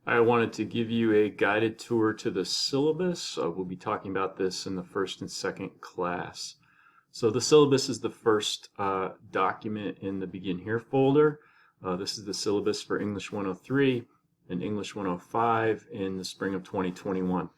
I wanted to give you a guided tour to the syllabus. We'll be talking about this in the first and second class. So the syllabus is the first document in the Begin Here folder. This is the syllabus for English 103 and English 105 in the spring of 2021.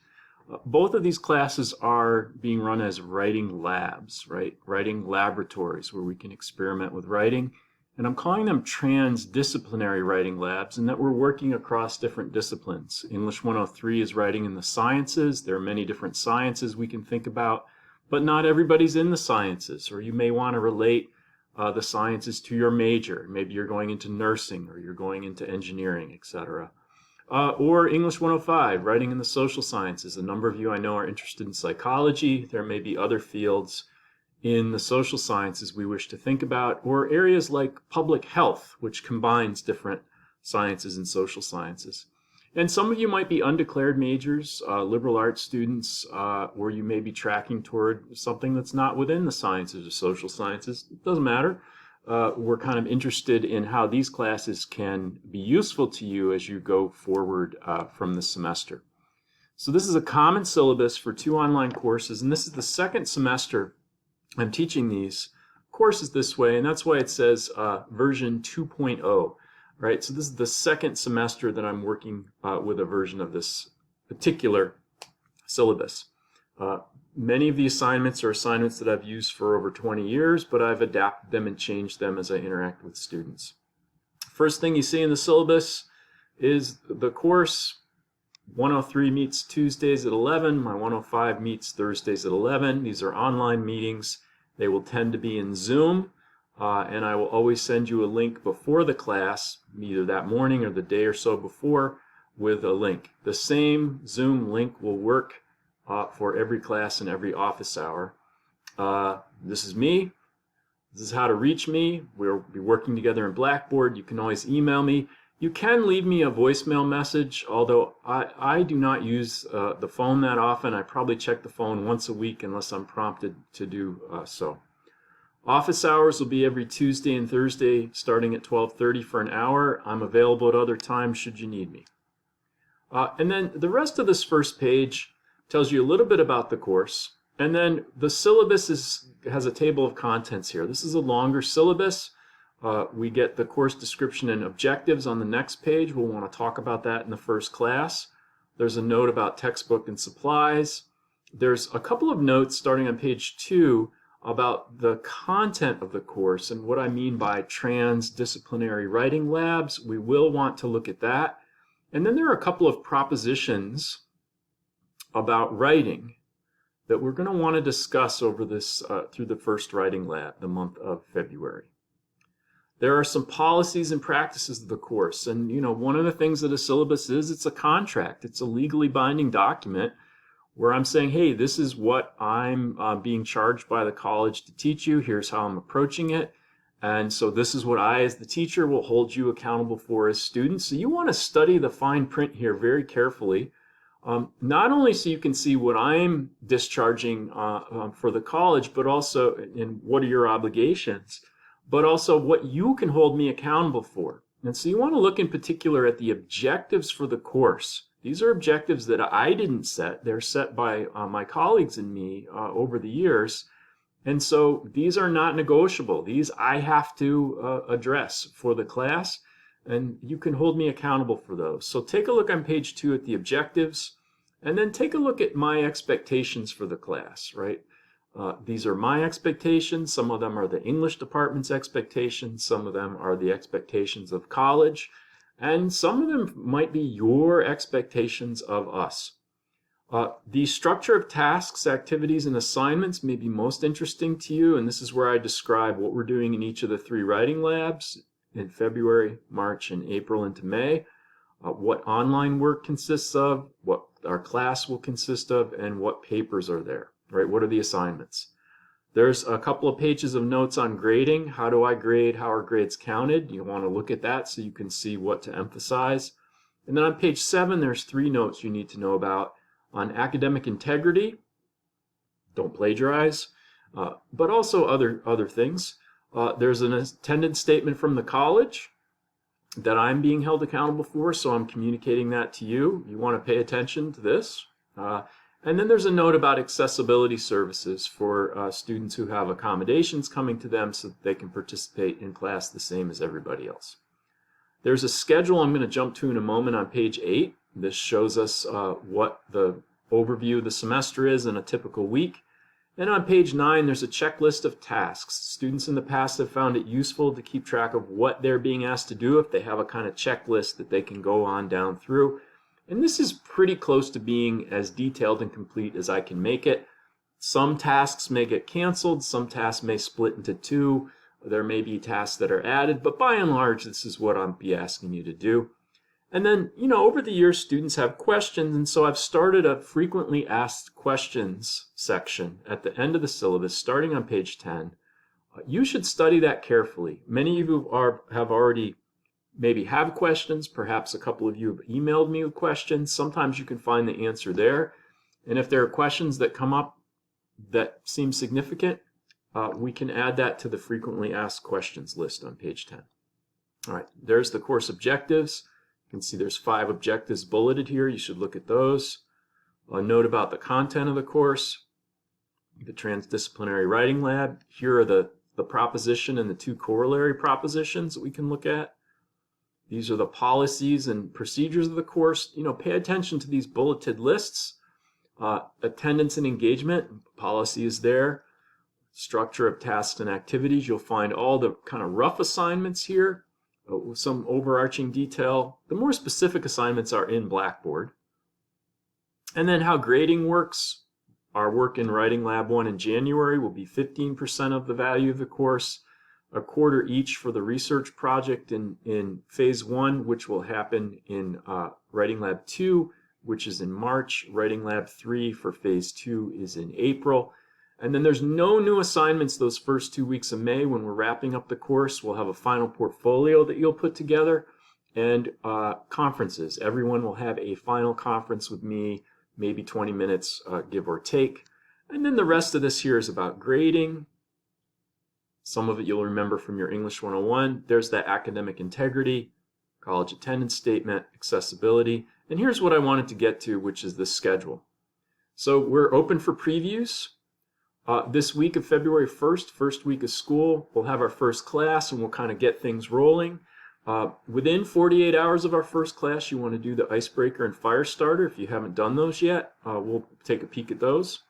Both of these classes are being run as writing labs, right? Writing laboratories where we can experiment with writing. And I'm calling them transdisciplinary writing labs, and that we're working across different disciplines. English 103 is writing in the sciences. There are many different sciences we can think about, but not everybody's in the sciences, or you may want to relate the sciences to your major. Maybe you're going into nursing, or you're going into engineering, etc. Or English 105, writing in the social sciences. A number of you I know are interested in psychology. There may be other fields in the social sciences we wish to think about, or areas like public health, which combines different sciences and social sciences. And some of you might be undeclared majors, liberal arts students, or you may be tracking toward something that's not within the sciences or social sciences. It doesn't matter. We're kind of interested in how these classes can be useful to you as you go forward from this semester. So this is a common syllabus for 2 online courses, and this is the second semester I'm teaching these courses this way, and that's why it says version 2.0, right? So this is the second semester that I'm working with a version of this particular syllabus. Many of the assignments are assignments that I've used for over 20 years, but I've adapted them and changed them as I interact with students. First thing you see in the syllabus is the course. 103 meets Tuesdays at 11. My 105 meets Thursdays at 11. These are online meetings. They will tend to be in Zoom, and I will always send you a link before the class, either that morning or the day or so before, with a link. The same Zoom link will work for every class and every office hour. This is me. This is how to reach me. We'll be working together in Blackboard. You can always email me. You can leave me a voicemail message, although I do not use the phone that often. I probably check the phone once a week unless I'm prompted to do so. Office hours will be every Tuesday and Thursday starting at 12:30 for an hour. I'm available at other times should you need me. And then the rest of this first page tells you a little bit about the course. And then the syllabus has a table of contents here. This is a longer syllabus. We get the course description and objectives on the next page. We'll want to talk about that in the first class. There's a note about textbook and supplies. There's a couple of notes starting on page 2 about the content of the course and what I mean by transdisciplinary writing labs. We will want to look at that. And then there are a couple of propositions about writing that we're going to want to discuss over this through the first writing lab, the month of February. There are some policies and practices of the course, and one of the things that a syllabus is, it's a contract. It's a legally binding document where I'm saying, hey, this is what I'm being charged by the college to teach you. Here's how I'm approaching it. And so this is what I, as the teacher, will hold you accountable for as students. So you want to study the fine print here very carefully, not only so you can see what I'm discharging for the college, but also in what are your obligations, but also what you can hold me accountable for. And so you want to look in particular at the objectives for the course. These are objectives that I didn't set. They're set by my colleagues and me over the years. And so these are not negotiable. These I have to address for the class, and you can hold me accountable for those. So take a look on page 2 at the objectives, and then take a look at my expectations for the class, right? These are my expectations. Some of them are the English department's expectations. Some of them are the expectations of college. And some of them might be your expectations of us. The structure of tasks, activities, and assignments may be most interesting to you. And this is where I describe what we're doing in each of the 3 writing labs in February, March, and April into May. What online work consists of, what our class will consist of, and what papers are there. Right? What are the assignments? There's a couple of pages of notes on grading. How do I grade? How are grades counted? You want to look at that so you can see what to emphasize. And then on page 7, there's 3 notes you need to know about on academic integrity. Don't plagiarize, but also other things. There's an attendance statement from the college. that I'm being held accountable for, so I'm communicating that to you. You want to pay attention to this. And then there's a note about accessibility services for students who have accommodations coming to them so that they can participate in class the same as everybody else. There's a schedule I'm going to jump to in a moment on page 8. This shows us what the overview of the semester is in a typical week. And on page 9, there's a checklist of tasks. Students in the past have found it useful to keep track of what they're being asked to do if they have a kind of checklist that they can go on down through. And this is pretty close to being as detailed and complete as I can make it. Some tasks may get canceled, some tasks may split into 2. There may be tasks that are added, but by and large, this is what I'll be asking you to do. And then, over the years, students have questions, and so I've started a frequently asked questions section at the end of the syllabus, starting on page 10. You should study that carefully. Many of you have already maybe have questions. Perhaps a couple of you have emailed me with questions. Sometimes you can find the answer there. And if there are questions that come up that seem significant, we can add that to the frequently asked questions list on page 10. All right, there's the course objectives. You can see there's 5 objectives bulleted here. You should look at those. A note about the content of the course, the transdisciplinary writing lab. Here are the proposition and the 2 corollary propositions that we can look at. These are the policies and procedures of the course. Pay attention to these bulleted lists. Attendance and engagement, policy is there. Structure of tasks and activities. You'll find all the kind of rough assignments here. Some overarching detail. The more specific assignments are in Blackboard. And then how grading works. Our work in Writing Lab 1 in January will be 15% of the value of the course, a quarter each for the research project in Phase 1, which will happen in Writing Lab 2, which is in March. Writing Lab 3 for Phase 2 is in April. And then there's no new assignments those first 2 weeks of May. When we're wrapping up the course, we'll have a final portfolio that you'll put together, and conferences. Everyone will have a final conference with me, maybe 20 minutes, give or take. And then the rest of this here is about grading. Some of it you'll remember from your English 101. There's that academic integrity, college attendance statement, accessibility. And here's what I wanted to get to, which is the schedule. So we're open for previews. This week of February 1st, first week of school, we'll have our first class and we'll kind of get things rolling. Within 48 hours of our first class, you want to do the icebreaker and fire starter. If you haven't done those yet, we'll take a peek at those.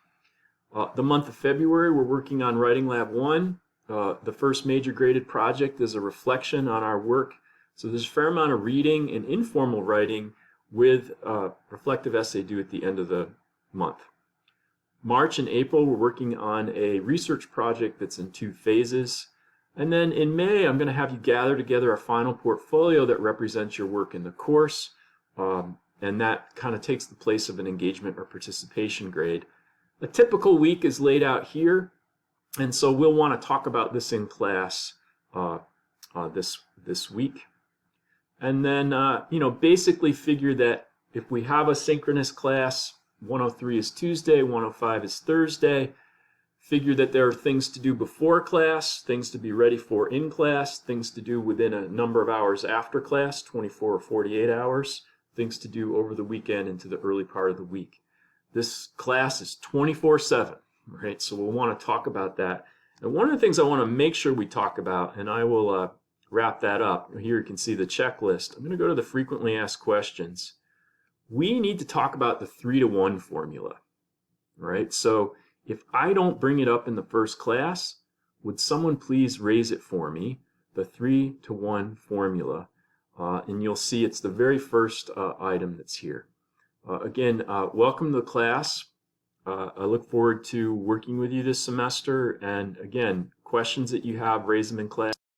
The month of February, we're working on Writing Lab 1. The first major graded project is a reflection on our work. So there's a fair amount of reading and informal writing with a reflective essay due at the end of the month. March and April, we're working on a research project that's in 2 phases. And then in May, I'm going to have you gather together a final portfolio that represents your work in the course. And that kind of takes the place of an engagement or participation grade. A typical week is laid out here. And so we'll want to talk about this in class this week. And then, basically figure that if we have a synchronous class, 103 is Tuesday, 105 is Thursday. Figure that there are things to do before class, things to be ready for in class, things to do within a number of hours after class, 24 or 48 hours, things to do over the weekend into the early part of the week. This class is 24/7, right? So we'll want to talk about that. And one of the things I want to make sure we talk about, and I will wrap that up. Here you can see the checklist. I'm going to go to the frequently asked questions. We need to talk about the 3-to-1 formula, right? So if I don't bring it up in the first class, would someone please raise it for me, the 3-to-1 formula? And you'll see it's the very first item that's here. Again, welcome to the class. I look forward to working with you this semester. And again, questions that you have, raise them in class.